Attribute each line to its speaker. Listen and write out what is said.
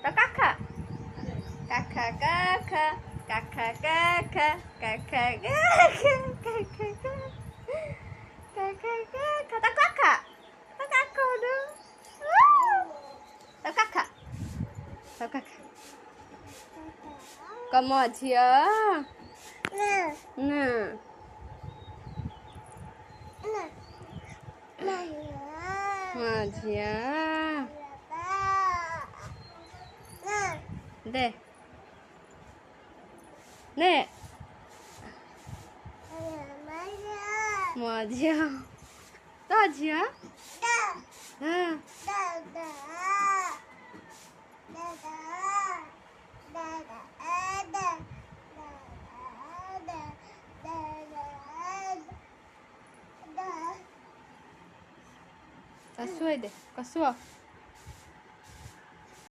Speaker 1: तो काका काका काका काका काका काका काका तो काका dong to kakak kamu aja nah aja deh nek mau aja to aja Kasih deh, kasih.